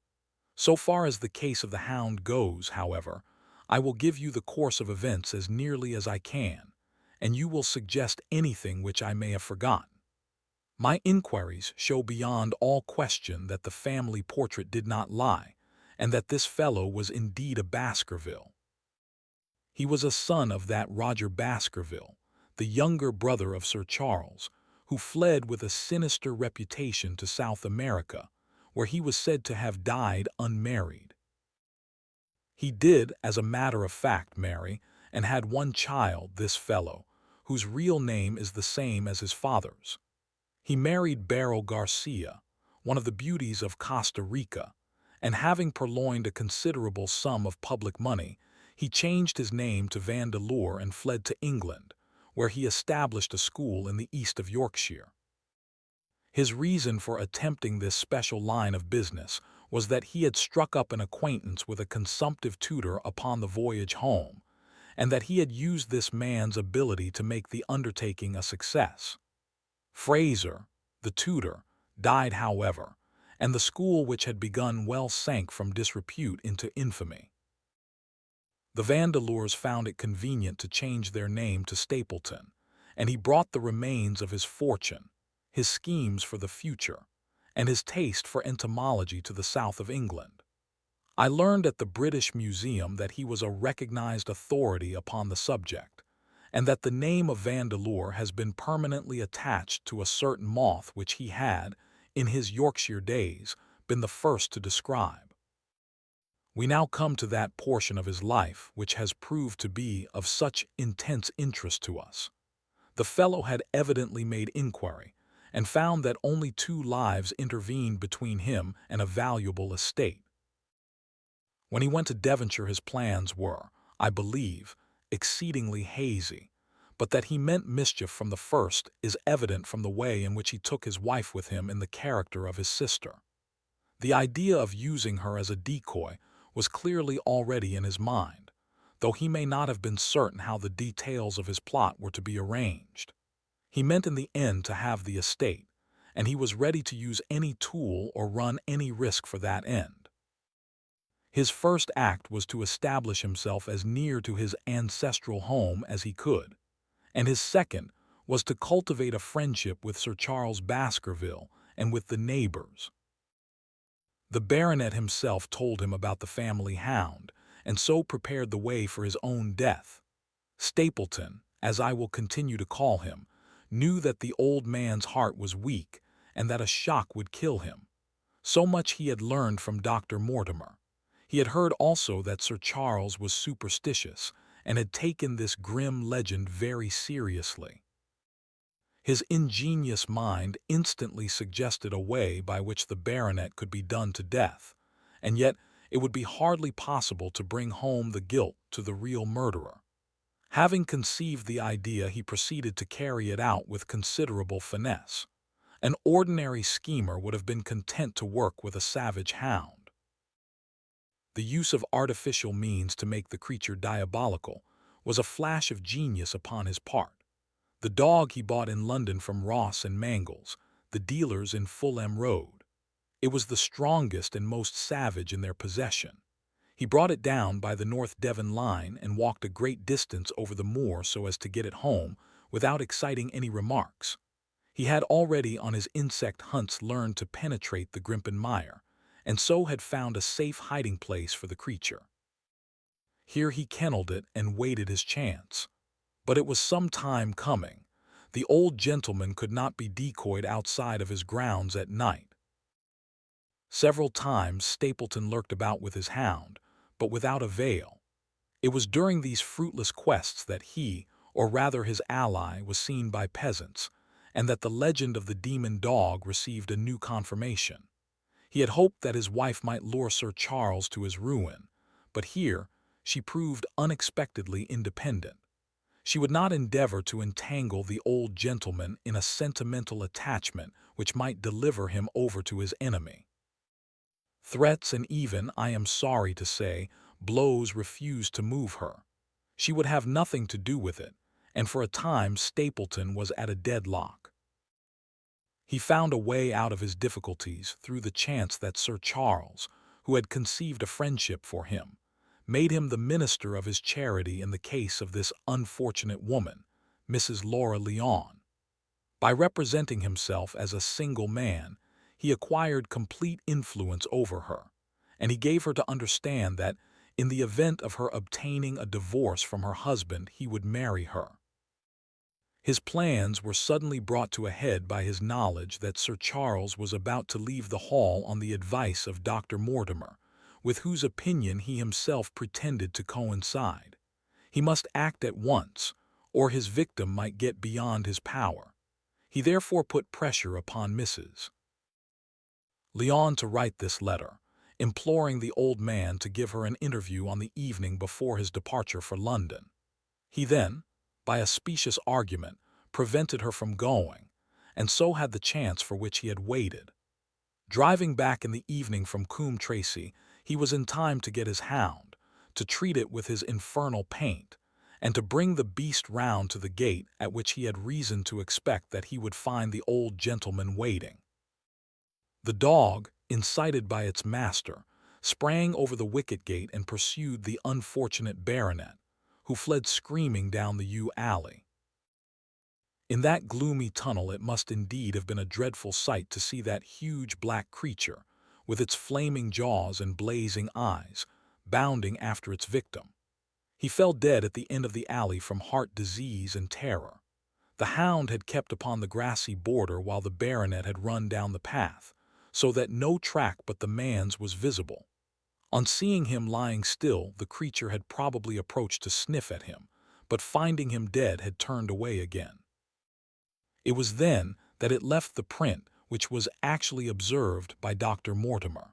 So far as the case of the Hound goes, however, I will give you the course of events as nearly as I can, and you will suggest anything which I may have forgotten. My inquiries show beyond all question that the family portrait did not lie, and that this fellow was indeed a Baskerville. He was a son of that Roger Baskerville, the younger brother of Sir Charles, who fled with a sinister reputation to South America, where he was said to have died unmarried. He did, as a matter of fact, marry, and had one child, this fellow, whose real name is the same as his father's. He married Beryl Garcia, one of the beauties of Costa Rica, and having purloined a considerable sum of public money, he changed his name to Vandeleur and fled to England, where he established a school in the east of Yorkshire. His reason for attempting this special line of business was that he had struck up an acquaintance with a consumptive tutor upon the voyage home, and that he had used this man's ability to make the undertaking a success. Fraser, the tutor, died, however, and the school which had begun well sank from disrepute into infamy. The Vandeleurs found it convenient to change their name to Stapleton, and he brought the remains of his fortune, his schemes for the future, and his taste for entomology to the south of England. I learned at the British Museum that he was a recognized authority upon the subject, and that the name of Vandeleur has been permanently attached to a certain moth which he had, in his Yorkshire days, been the first to describe. We now come to that portion of his life which has proved to be of such intense interest to us. The fellow had evidently made inquiry, and found that only 2 lives intervened between him and a valuable estate. When he went to Devonshire his plans were, I believe, exceedingly hazy, but that he meant mischief from the first is evident from the way in which he took his wife with him in the character of his sister. The idea of using her as a decoy was clearly already in his mind, though he may not have been certain how the details of his plot were to be arranged. He meant in the end to have the estate, and he was ready to use any tool or run any risk for that end. His first act was to establish himself as near to his ancestral home as he could, and his second was to cultivate a friendship with Sir Charles Baskerville and with the neighbors. The baronet himself told him about the family hound, and so prepared the way for his own death. Stapleton, as I will continue to call him, knew that the old man's heart was weak and that a shock would kill him. So much he had learned from Dr. Mortimer. He had heard also that Sir Charles was superstitious and had taken this grim legend very seriously. His ingenious mind instantly suggested a way by which the baronet could be done to death, and yet it would be hardly possible to bring home the guilt to the real murderer. Having conceived the idea, he proceeded to carry it out with considerable finesse. An ordinary schemer would have been content to work with a savage hound. The use of artificial means to make the creature diabolical was a flash of genius upon his part. The dog he bought in London from Ross and Mangles, the dealers in Fulham Road. It was the strongest and most savage in their possession. He brought it down by the North Devon line and walked a great distance over the moor so as to get it home without exciting any remarks. He had already on his insect hunts learned to penetrate the Grimpen mire, and so had found a safe hiding place for the creature. Here he kennelled it and waited his chance. But it was some time coming. The old gentleman could not be decoyed outside of his grounds at night. Several times Stapleton lurked about with his hound, but without avail. It was during these fruitless quests that he, or rather his ally, was seen by peasants, and that the legend of the demon dog received a new confirmation. He had hoped that his wife might lure Sir Charles to his ruin, but here she proved unexpectedly independent. She would not endeavor to entangle the old gentleman in a sentimental attachment which might deliver him over to his enemy. Threats and even, I am sorry to say, blows refused to move her. She would have nothing to do with it, and for a time Stapleton was at a deadlock. He found a way out of his difficulties through the chance that Sir Charles, who had conceived a friendship for him, made him the minister of his charity in the case of this unfortunate woman, Mrs. Laura Lyon. By representing himself as a single man, he acquired complete influence over her, and he gave her to understand that, in the event of her obtaining a divorce from her husband, he would marry her. His plans were suddenly brought to a head by his knowledge that Sir Charles was about to leave the hall on the advice of Dr. Mortimer, with whose opinion he himself pretended to coincide. He must act at once, or his victim might get beyond his power. He therefore put pressure upon Mrs. Lyon to write this letter, imploring the old man to give her an interview on the evening before his departure for London. He then, by a specious argument, prevented her from going, and so had the chance for which he had waited. Driving back in the evening from Coombe Tracey, he was in time to get his hound, to treat it with his infernal paint, and to bring the beast round to the gate at which he had reason to expect that he would find the old gentleman waiting. The dog, incited by its master, sprang over the wicket-gate and pursued the unfortunate baronet, who fled screaming down the yew alley. In that gloomy tunnel it must indeed have been a dreadful sight to see that huge black creature, with its flaming jaws and blazing eyes, bounding after its victim. He fell dead at the end of the alley from heart disease and terror. The hound had kept upon the grassy border while the baronet had run down the path, so that no track but the man's was visible. On seeing him lying still, the creature had probably approached to sniff at him, but finding him dead had turned away again. It was then that it left the print which was actually observed by Dr. Mortimer.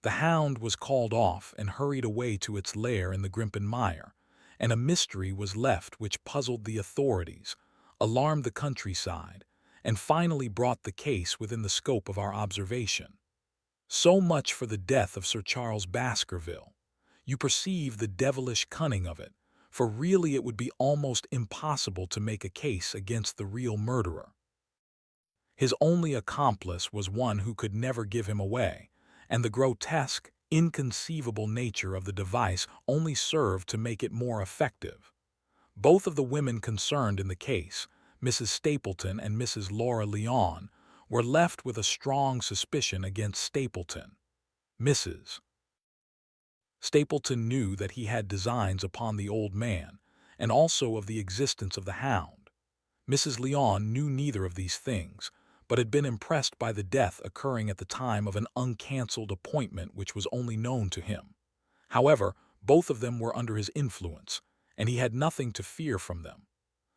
The hound was called off and hurried away to its lair in the Grimpen mire, and a mystery was left which puzzled the authorities, alarmed the countryside, and finally brought the case within the scope of our observation. So much for the death of Sir Charles Baskerville. You perceive the devilish cunning of it, for really it would be almost impossible to make a case against the real murderer. His only accomplice was one who could never give him away, and the grotesque, inconceivable nature of the device only served to make it more effective. Both of the women concerned in the case, Mrs. Stapleton and Mrs. Laura Lyon, were left with a strong suspicion against Stapleton. Mrs. Stapleton knew that he had designs upon the old man, and also of the existence of the hound. Mrs. Lyon knew neither of these things, but had been impressed by the death occurring at the time of an uncancelled appointment which was only known to him. However, both of them were under his influence, and he had nothing to fear from them.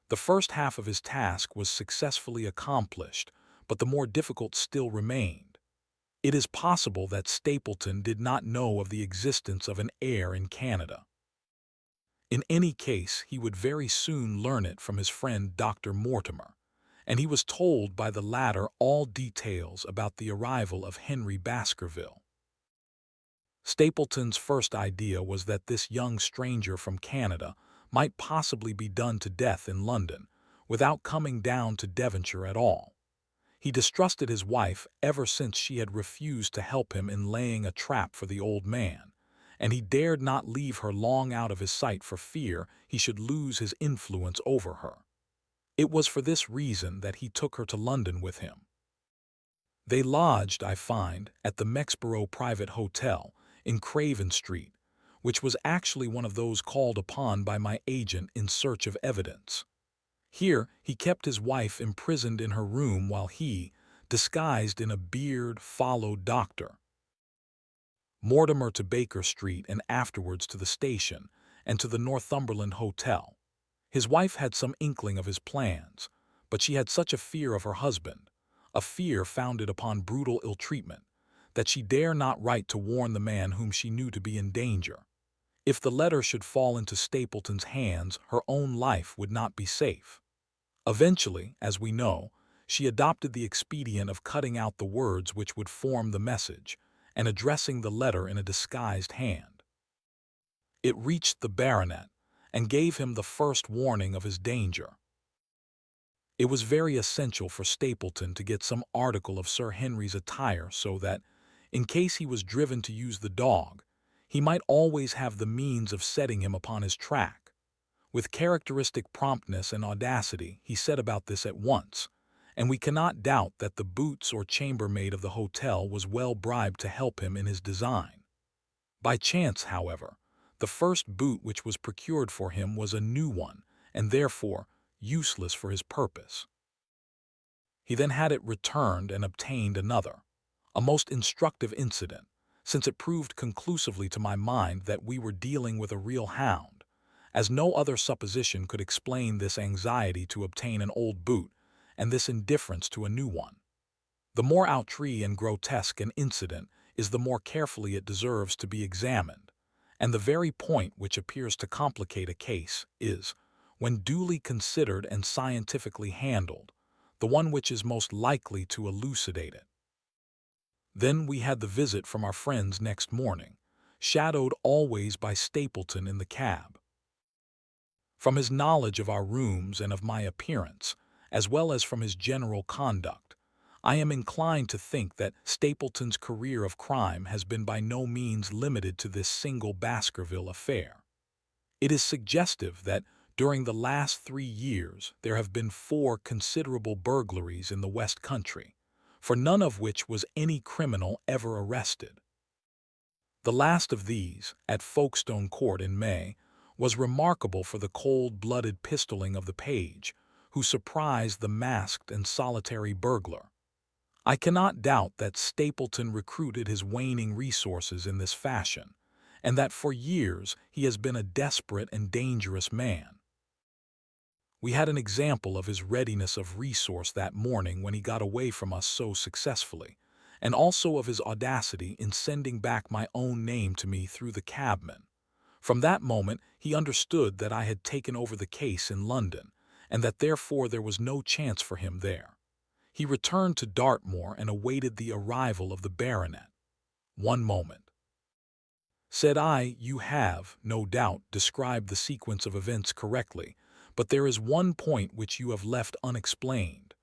The first half of his task was successfully accomplished, but the more difficult still remained. It is possible that Stapleton did not know of the existence of an heir in Canada. In any case, he would very soon learn it from his friend Dr. Mortimer, and he was told by the latter all details about the arrival of Henry Baskerville. Stapleton's first idea was that this young stranger from Canada might possibly be done to death in London, without coming down to Devonshire at all. He distrusted his wife ever since she had refused to help him in laying a trap for the old man, and he dared not leave her long out of his sight for fear he should lose his influence over her. It was for this reason that he took her to London with him. They lodged, I find, at the Mexborough Private Hotel in Craven Street, which was actually one of those called upon by my agent in search of evidence. Here he kept his wife imprisoned in her room while he, disguised in a beard, followed Dr. Mortimer to Baker Street and afterwards to the station and to the Northumberland Hotel. His wife had some inkling of his plans, but she had such a fear of her husband, a fear founded upon brutal ill-treatment, that she dare not write to warn the man whom she knew to be in danger. If the letter should fall into Stapleton's hands, her own life would not be safe. Eventually, as we know, she adopted the expedient of cutting out the words which would form the message and addressing the letter in a disguised hand. It reached the baronet and gave him the first warning of his danger. It was very essential for Stapleton to get some article of Sir Henry's attire so that, in case he was driven to use the dog, he might always have the means of setting him upon his track. With characteristic promptness and audacity, he set about this at once, and we cannot doubt that the boots or chambermaid of the hotel was well bribed to help him in his design. By chance, however, the first boot which was procured for him was a new one, and therefore useless for his purpose. He then had it returned and obtained another, a most instructive incident, since it proved conclusively to my mind that we were dealing with a real hound, as no other supposition could explain this anxiety to obtain an old boot and this indifference to a new one. The more outre and grotesque an incident is, the more carefully it deserves to be examined, and the very point which appears to complicate a case is, when duly considered and scientifically handled, the one which is most likely to elucidate it. Then we had the visit from our friends next morning, shadowed always by Stapleton in the cab. From his knowledge of our rooms and of my appearance, as well as from his general conduct, I am inclined to think that Stapleton's career of crime has been by no means limited to this single Baskerville affair. It is suggestive that during the last 3 years there have been 4 considerable burglaries in the West Country, for none of which was any criminal ever arrested. The last of these, at Folkestone Court in May, was remarkable for the cold-blooded pistoling of the page, who surprised the masked and solitary burglar. I cannot doubt that Stapleton recruited his waning resources in this fashion, and that for years he has been a desperate and dangerous man. We had an example of his readiness of resource that morning when he got away from us so successfully, and also of his audacity in sending back my own name to me through the cabman. From that moment he understood that I had taken over the case in London, and that therefore there was no chance for him there. He returned to Dartmoor and awaited the arrival of the baronet. "One moment," said I. "You have, no doubt, described the sequence of events correctly, but there is one point which you have left unexplained.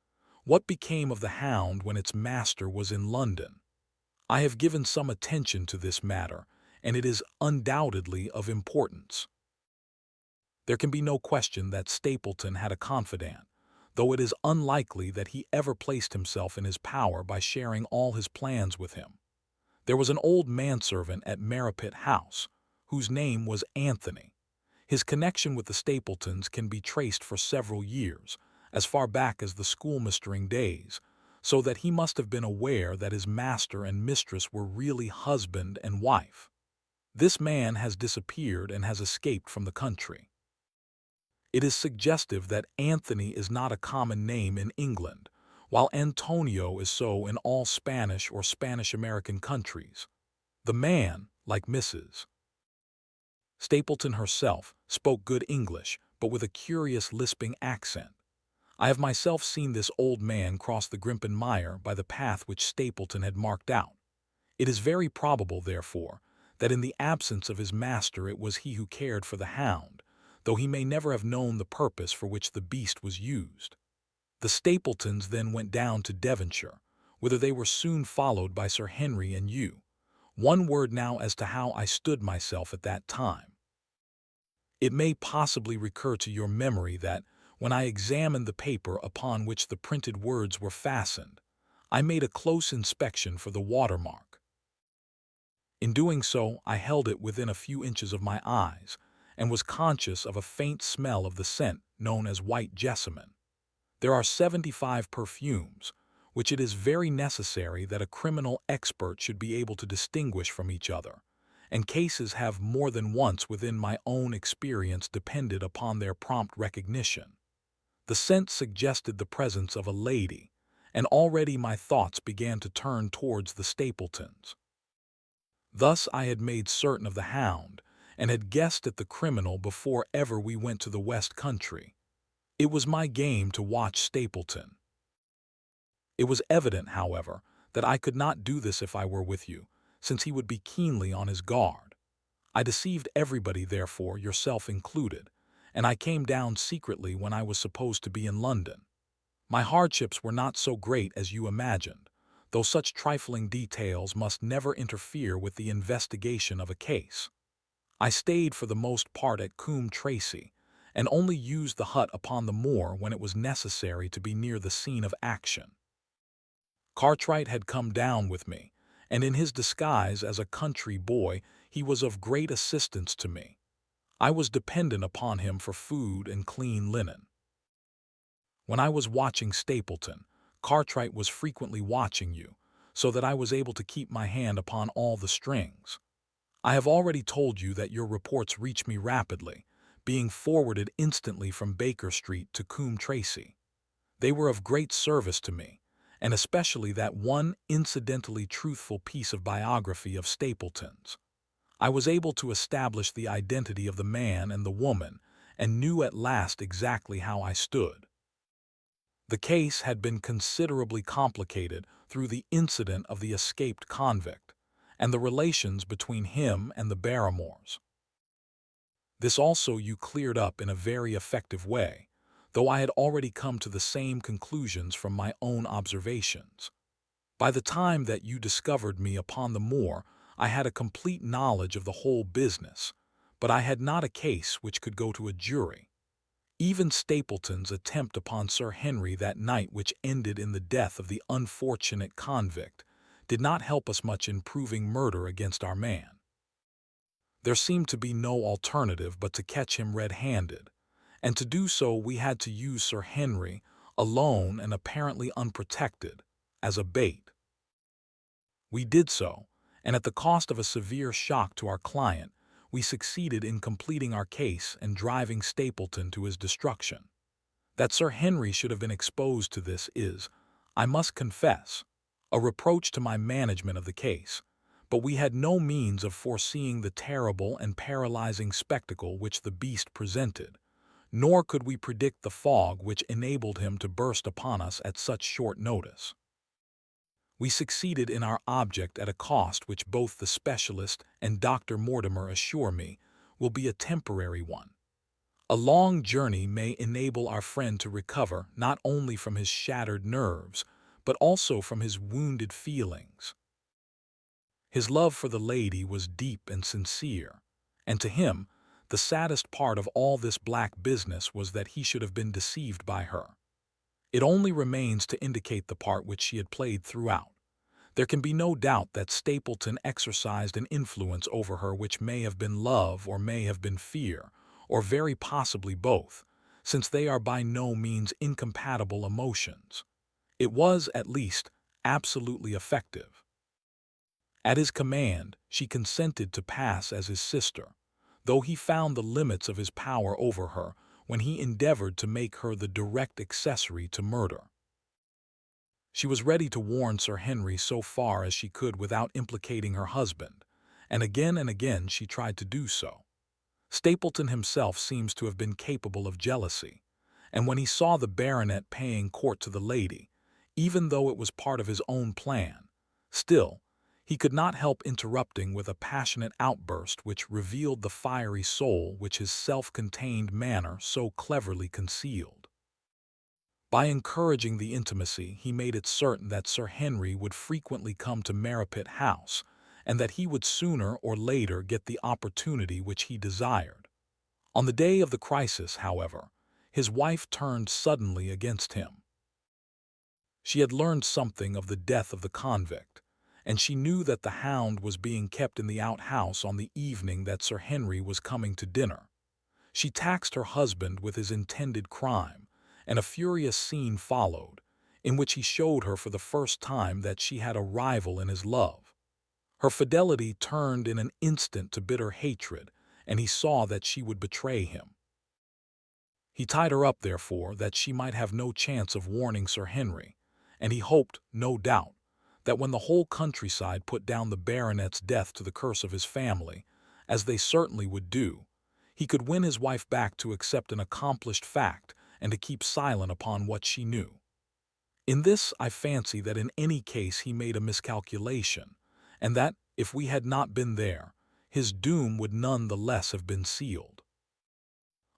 What became of the Hound when its master was in London?" I have given some attention to this matter, and it is undoubtedly of importance. There can be no question that Stapleton had a confidant, though it is unlikely that he ever placed himself in his power by sharing all his plans with him. There was an old manservant at Merripit House, whose name was Anthony. His connection with the Stapletons can be traced for several years, as far back as the schoolmastering days, so that he must have been aware that his master and mistress were really husband and wife. This man has disappeared and has escaped from the country. It is suggestive that Anthony is not a common name in England, while Antonio is so in all Spanish or Spanish-American countries. The man, like Mrs. Stapleton herself, spoke good English, but with a curious lisping accent. I have myself seen this old man cross the Grimpen Mire by the path which Stapleton had marked out. It is very probable, therefore, that in the absence of his master it was he who cared for the hound, though he may never have known the purpose for which the beast was used. The Stapletons then went down to Devonshire, whither they were soon followed by Sir Henry and you. One word now as to how I stood myself at that time. It may possibly recur to your memory that, when I examined the paper upon which the printed words were fastened, I made a close inspection for the watermark. In doing so, I held it within a few inches of my eyes, and was conscious of a faint smell of the scent known as white jessamine. There are 75 perfumes, which it is very necessary that a criminal expert should be able to distinguish from each other, and cases have more than once within my own experience depended upon their prompt recognition. The scent suggested the presence of a lady, and already my thoughts began to turn towards the Stapletons. Thus I had made certain of the Hound, and had guessed at the criminal before ever we went to the West Country. It was my game to watch Stapleton. It was evident, however, that I could not do this if I were with you, since he would be keenly on his guard. I deceived everybody, therefore, yourself included, and I came down secretly when I was supposed to be in London. My hardships were not so great as you imagined, though such trifling details must never interfere with the investigation of a case. I stayed for the most part at Coombe Tracey, and only used the hut upon the moor when it was necessary to be near the scene of action. Cartwright had come down with me, and in his disguise as a country boy he was of great assistance to me. I was dependent upon him for food and clean linen. When I was watching Stapleton, Cartwright was frequently watching you, so that I was able to keep my hand upon all the strings. I have already told you that your reports reached me rapidly, being forwarded instantly from Baker Street to Coombe Tracey. They were of great service to me, and especially that one incidentally truthful piece of biography of Stapleton's. I was able to establish the identity of the man and the woman, and knew at last exactly how I stood. The case had been considerably complicated through the incident of the escaped convict, and the relations between him and the Barrymores. This also you cleared up in a very effective way, though I had already come to the same conclusions from my own observations. By the time that you discovered me upon the moor, I had a complete knowledge of the whole business, but I had not a case which could go to a jury. Even Stapleton's attempt upon Sir Henry that night, which ended in the death of the unfortunate convict, did not help us much in proving murder against our man. There seemed to be no alternative but to catch him red-handed, and to do so we had to use Sir Henry, alone and apparently unprotected, as a bait. We did so, and at the cost of a severe shock to our client, we succeeded in completing our case and driving Stapleton to his destruction. That Sir Henry should have been exposed to this is, I must confess, a reproach to my management of the case, but we had no means of foreseeing the terrible and paralyzing spectacle which the beast presented, nor could we predict the fog which enabled him to burst upon us at such short notice. We succeeded in our object at a cost which both the specialist and Dr. Mortimer assure me will be a temporary one. A long journey may enable our friend to recover not only from his shattered nerves, but also from his wounded feelings. His love for the lady was deep and sincere, and to him, the saddest part of all this black business was that he should have been deceived by her. It only remains to indicate the part which she had played throughout. There can be no doubt that Stapleton exercised an influence over her which may have been love or may have been fear, or very possibly both, since they are by no means incompatible emotions. It was, at least, absolutely effective. At his command, she consented to pass as his sister, though he found the limits of his power over her when he endeavored to make her the direct accessory to murder. She was ready to warn Sir Henry so far as she could without implicating her husband, and again she tried to do so. Stapleton himself seems to have been capable of jealousy, and when he saw the baronet paying court to the lady, even though it was part of his own plan, still, He could not help interrupting with a passionate outburst which revealed the fiery soul which his self-contained manner so cleverly concealed. By encouraging the intimacy, he made it certain that Sir Henry would frequently come to Merripit House, and that he would sooner or later get the opportunity which he desired. On the day of the crisis, however, his wife turned suddenly against him. She had learned something of the death of the convict, and she knew that the Hound was being kept in the outhouse on the evening that Sir Henry was coming to dinner. She taxed her husband with his intended crime, and a furious scene followed, in which he showed her for the first time that she had a rival in his love. Her fidelity turned in an instant to bitter hatred, and he saw that she would betray him. He tied her up, therefore, that she might have no chance of warning Sir Henry, and he hoped, no doubt, that when the whole countryside put down the baronet's death to the curse of his family, as they certainly would do, he could win his wife back to accept an accomplished fact and to keep silent upon what she knew. In this I fancy that in any case he made a miscalculation, and that, if we had not been there, his doom would none the less have been sealed.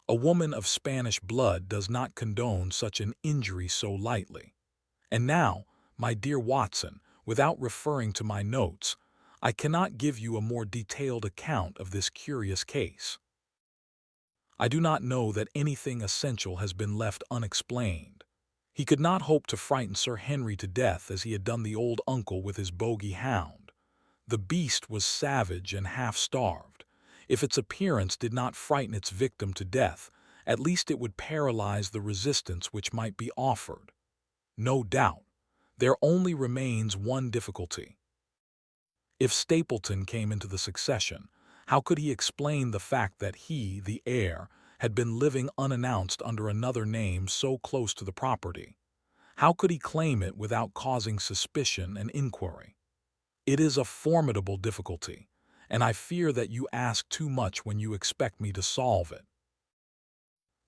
A woman of Spanish blood does not condone such an injury so lightly. And now, my dear Watson, without referring to my notes, I cannot give you a more detailed account of this curious case. I do not know that anything essential has been left unexplained. He could not hope to frighten Sir Henry to death as he had done the old uncle with his bogey Hound. The beast was savage and half-starved. If its appearance did not frighten its victim to death, at least it would paralyze the resistance which might be offered. No doubt, there only remains one difficulty. If Stapleton came into the succession, how could he explain the fact that he, the heir, had been living unannounced under another name so close to the property? How could he claim it without causing suspicion and inquiry? It is a formidable difficulty, and I fear that you ask too much when you expect me to solve it.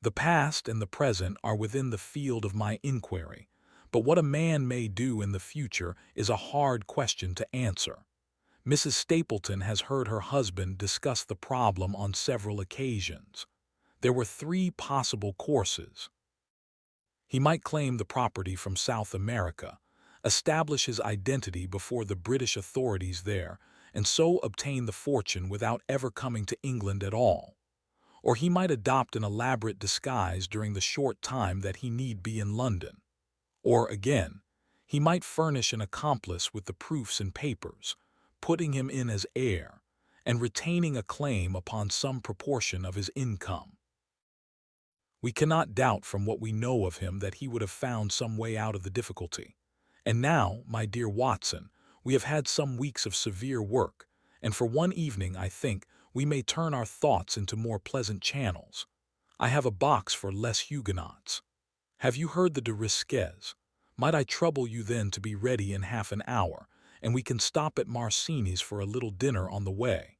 The past and the present are within the field of my inquiry, but what a man may do in the future is a hard question to answer. Mrs. Stapleton has heard her husband discuss the problem on several occasions. There were 3 possible courses. He might claim the property from South America, establish his identity before the British authorities there, and so obtain the fortune without ever coming to England at all. Or he might adopt an elaborate disguise during the short time that he need be in London. Or, again, he might furnish an accomplice with the proofs and papers, putting him in as heir, and retaining a claim upon some proportion of his income. We cannot doubt from what we know of him that he would have found some way out of the difficulty. And now, my dear Watson, we have had some weeks of severe work, and for one evening, I think, we may turn our thoughts into more pleasant channels. I have a box for Les Huguenots. Have you heard the de Risquez? Might I trouble you then to be ready in half an hour, and we can stop at Marcini's for a little dinner on the way?